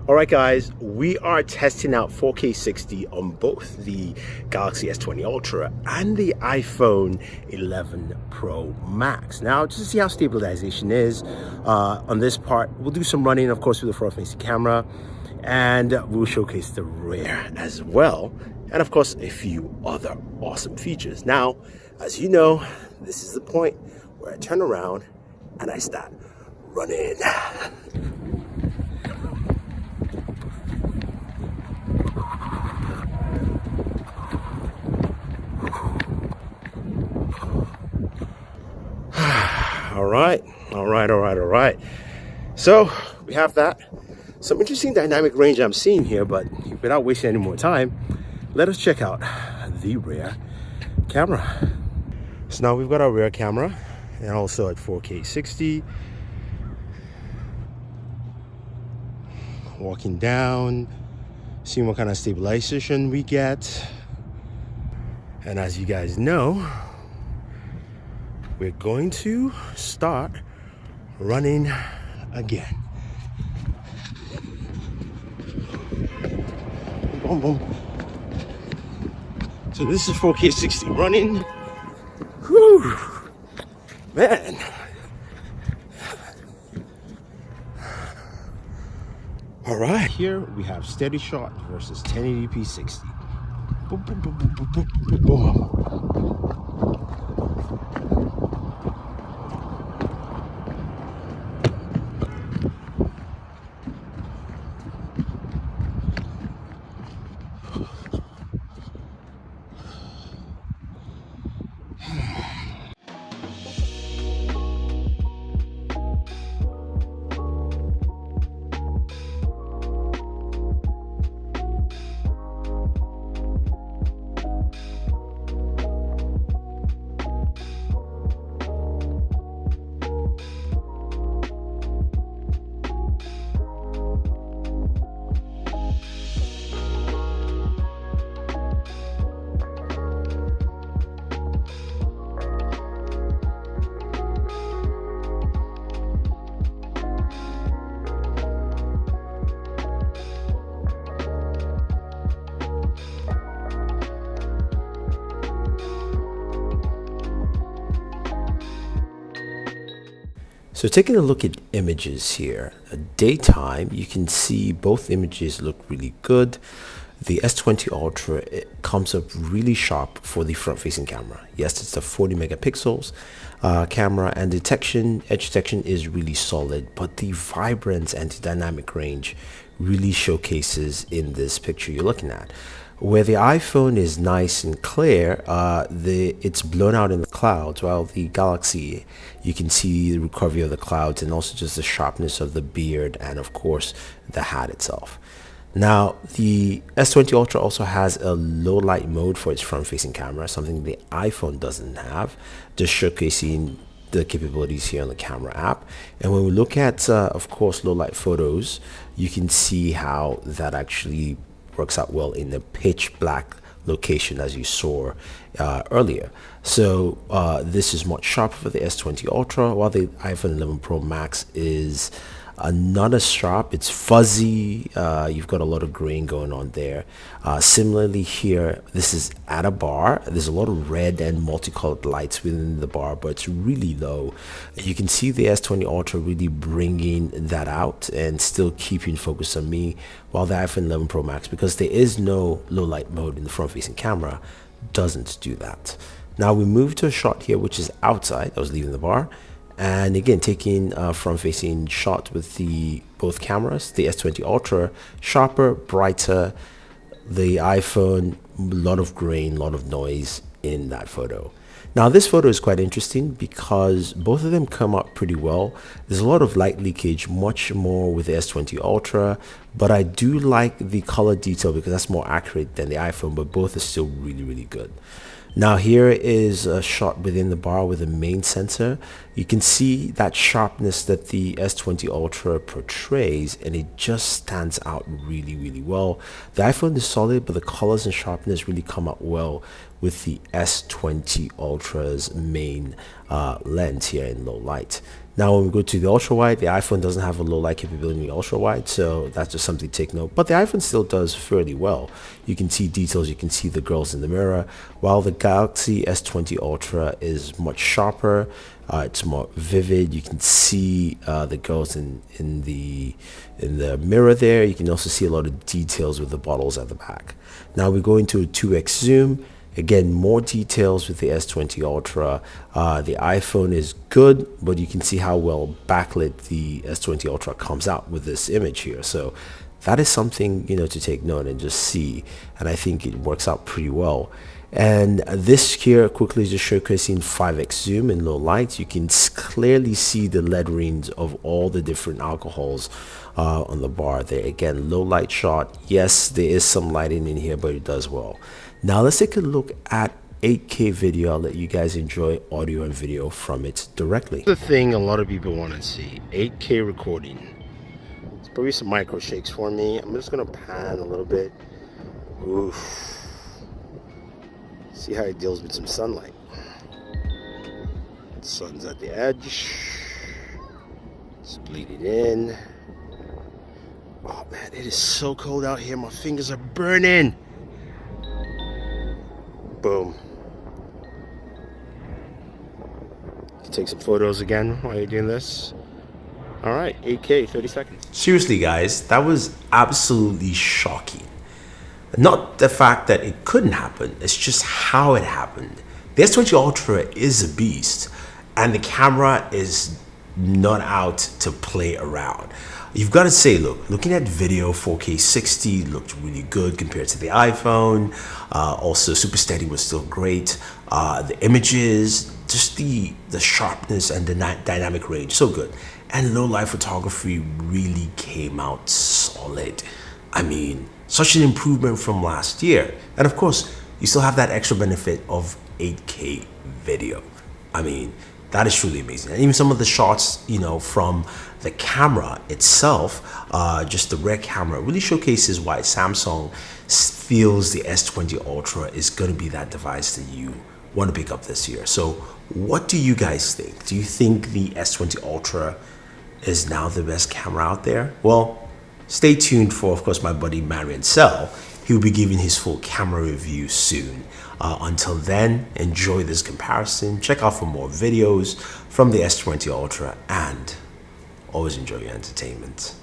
Alright guys, we are testing out 4K 60 on both the Galaxy S20 Ultra and the iPhone 11 Pro Max. Now, just to see how stabilization is, on this part, we'll do some running, of course, with the front-facing camera, and we'll showcase the rear as well, and of course, a few other awesome features. Now, as you know, this is the point where I turn around and I start running. All right. So we have that. Some interesting dynamic range I'm seeing here, but without wasting any more time, let us check out the rear camera. So now we've got our rear camera and also at 4K 60. Walking down, seeing what kind of stabilization we get. And as you guys know, we're going to start running again. Boom, boom. So this is 4K 60 running. Whew, man. All right, here we have steady shot versus 1080p 60. Boom, boom, boom, boom, boom, boom, boom. So taking a look at images here, daytime, you can see both images look really good. The S20 Ultra, it comes up really sharp for the front-facing camera. Yes, it's a 40 megapixels camera, and edge detection is really solid, but the vibrance and dynamic range really showcases in this picture you're looking at. Where the iPhone is nice and clear, it's blown out in the clouds, while the Galaxy, you can see the recovery of the clouds and also just the sharpness of the beard and of course the hat itself. Now, the S20 Ultra also has a low light mode for its front-facing camera, something the iPhone doesn't have, just showcasing the capabilities here on the camera app. And when we look at, of course, low light photos, you can see how that actually works out well in the pitch black location as you saw earlier. So this is much sharper for the S20 Ultra, while the iPhone 11 Pro Max is not as sharp. It's fuzzy. You've got a lot of grain going on there. Similarly here, this is at a bar. There's a lot of red and multicolored lights within the bar, but it's really low. You can see the S20 Ultra really bringing that out and still keeping focus on me, while the iPhone 11 Pro Max, because there is no low light mode in the front-facing camera, doesn't do that. Now we move to a shot here, which is outside. I was leaving the bar. And again, taking a front-facing shot with both cameras, the S20 Ultra, sharper, brighter, the iPhone, a lot of grain, a lot of noise in that photo. Now, this photo is quite interesting because both of them come out pretty well. There's a lot of light leakage, much more with the S20 Ultra, but I do like the color detail because that's more accurate than the iPhone, but both are still really, really good. Now here is a shot within the bar with the main sensor. You can see that sharpness that the S20 Ultra portrays, and it just stands out really, really well. The iPhone is solid, but the colors and sharpness really come out well with the S20 Ultra's main lens here in low light. Now, when we go to the ultra wide, the iPhone doesn't have a low light capability in the ultra wide, so that's just something to take note. But the iPhone still does fairly well. You can see details, you can see the girls in the mirror, while the Galaxy S20 Ultra is much sharper. It's more vivid. You can see the girls in the mirror there. You can also see a lot of details with the bottles at the back. Now we go into a 2x zoom. Again, more details with the S20 Ultra. The iPhone is good, but you can see how well backlit the S20 Ultra comes out with this image here. So that is something, to take note and just see. And I think it works out pretty well. And this here quickly is just showcasing 5x zoom in low light. You can clearly see the letterings of all the different alcohols on the bar there. Again, low light shot. Yes, there is some lighting in here, but it does well. Now let's take a look at 8K video. I'll let you guys enjoy audio and video from it directly. The thing a lot of people want to see, 8K recording. It's probably some micro shakes for me. I'm just gonna pan a little bit. Oof. See how it deals with some sunlight. The sun's at the edge. It's bleeding in. Oh man, it is so cold out here. My fingers are burning. Boom. Take some photos again while you're doing this. All right, 8K, 30 seconds. Seriously, guys, that was absolutely shocking. Not the fact that it couldn't happen, it's just how it happened. The S20 Ultra is a beast, and the camera is not out to play around. You've got to say, looking at video, 4K 60 looked really good compared to the iPhone. Also, super steady was still great. The images, just the sharpness and the dynamic range, so good. And low light photography really came out solid. I mean, such an improvement from last year. And of course, you still have that extra benefit of 8K video. I mean, that is truly amazing. And even some of the shots, from the camera itself, just the rear camera, really showcases why Samsung feels the S20 Ultra is going to be that device that you want to pick up this year. So what do you guys think? Do you think the S20 Ultra is now the best camera out there? Well, stay tuned for, of course, my buddy Marian Sell. He'll be giving his full camera review soon. Until then, enjoy this comparison. Check out for more videos from the S20 Ultra and always enjoy your entertainment.